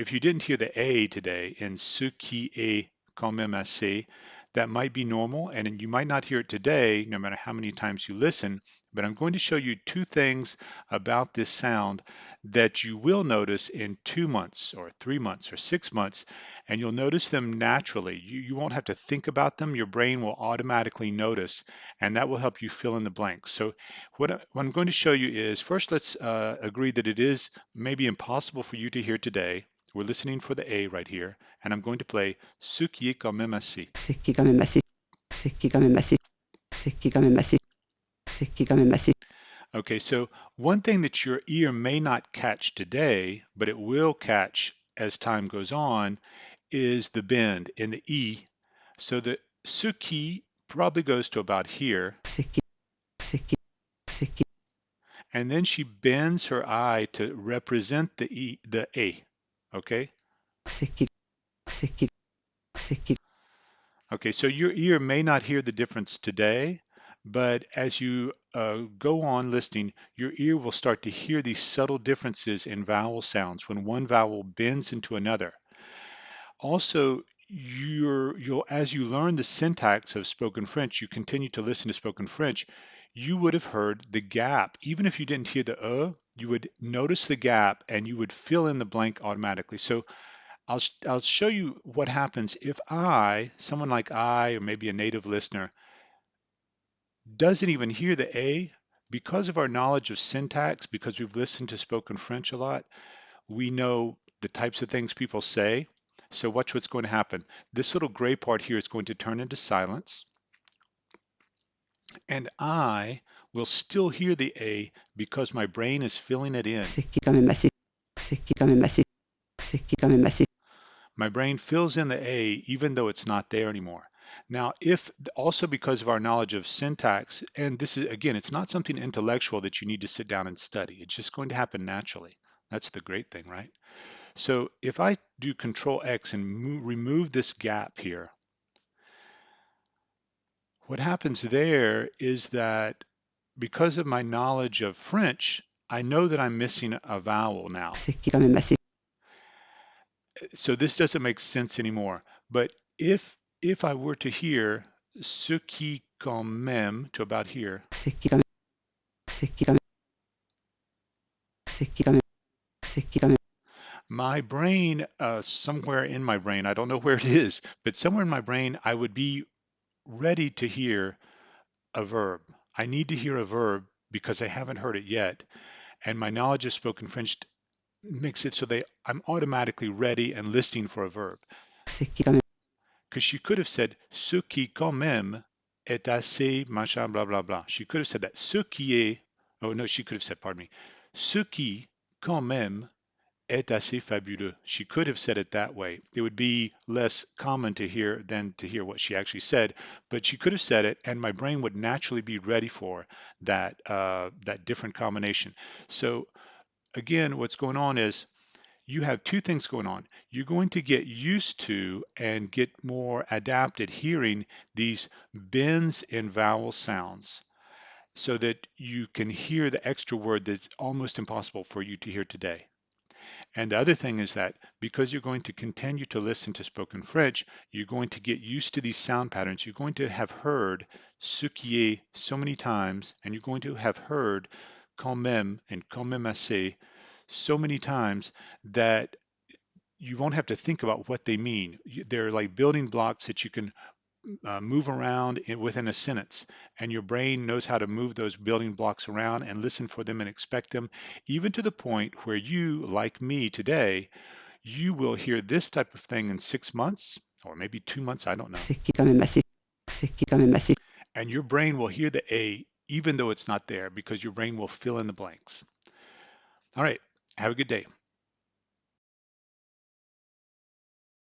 if you didn't hear the A today in ce qui est quand même assez, that might be normal, and you might not hear it today, no matter how many times you listen, but I'm going to show you two things about this sound that you will notice in 2 months or 3 months or 6 months, and you'll notice them naturally. You won't have to think about them. Your brain will automatically notice, and that will help you fill in the blanks. So what I'm going to show you is, first let's agree that it is maybe impossible for you to hear today. We're listening for the A right here, and I'm going to play ce qui est quand même assez. Ce qui est quand même assez. Ce qui est quand même assez. Ce qui est quand même assez. Ce qui est quand même assez. Okay, so one thing that your ear may not catch today, but it will catch as time goes on, is the bend in the E. So the ce qui probably goes to about here, Ce qui. Ce qui. Ce qui. and then she bends her eye to represent the E, the A. Okay? Ce qui. Ce qui. Ce qui. Okay, so your ear may not hear the difference today, but as you go on listening, your ear will start to hear these subtle differences in vowel sounds when one vowel bends into another. Also, you'll as you learn the syntax of spoken French, you continue to listen to spoken French, you would have heard the gap. Even if you didn't hear the you would notice the gap and you would fill in the blank automatically. So I'll show you what happens if someone like I, or maybe a native listener, doesn't even hear the A. Because of our knowledge of syntax, because we've listened to spoken French a lot, we know the types of things people say. So watch what's going to happen. This little gray part here is going to turn into silence, and I will still hear the A because my brain is filling it in. Ce qui est quand même assez. Ce qui est quand même assez. Ce qui est quand même assez. My brain fills in the A even though it's not there anymore. Now, if also because of our knowledge of syntax, and this is, again, it's not something intellectual that you need to sit down and study. It's just going to happen naturally. That's the great thing, right? So if I do Control X and remove this gap here, what happens there is that because of my knowledge of French, I know that I'm missing a vowel now. Ce qui est quand même assez. So this doesn't make sense anymore. But if I were to hear ce qui quand même to about here, Ce qui est quand même. Ce qui est quand même. Ce qui est quand même. Ce qui est quand même. my brain, somewhere in my brain, I don't know where it is, but somewhere in my brain, I would be ready to hear a verb. I need to hear a verb because I haven't heard it yet. And my knowledge of spoken French makes it so I'm automatically ready and listening for a verb. Ce qui est quand même. Because she could have said ce qui quand même est assez machin blah blah blah. She could have said that. Ce qui est, oh no, she could have said, pardon me, ce qui quand même est assez fabuleux. She could have said it that way. It would be less common to hear than to hear what she actually said, but she could have said it, and my brain would naturally be ready for that different combination. So again, what's going on is you have two things going on. You're going to get used to and get more adapted hearing these bends in vowel sounds so that you can hear the extra word that's almost impossible for you to hear today. And the other thing is that because you're going to continue to listen to spoken French, you're going to get used to these sound patterns. You're going to have heard ce qui est so many times, and you're going to have heard quand même and quand même assez so many times that you won't have to think about what they mean. They're like building blocks that you can move around within a sentence, and your brain knows how to move those building blocks around and listen for them and expect them, even to the point where you, like me today, you will hear this type of thing in 6 months or maybe 2 months, I don't know, Ce qui est quand même assez. Ce qui est quand même assez. and your brain will hear the A even though it's not there because your brain will fill in the blanks. All right, have a good day.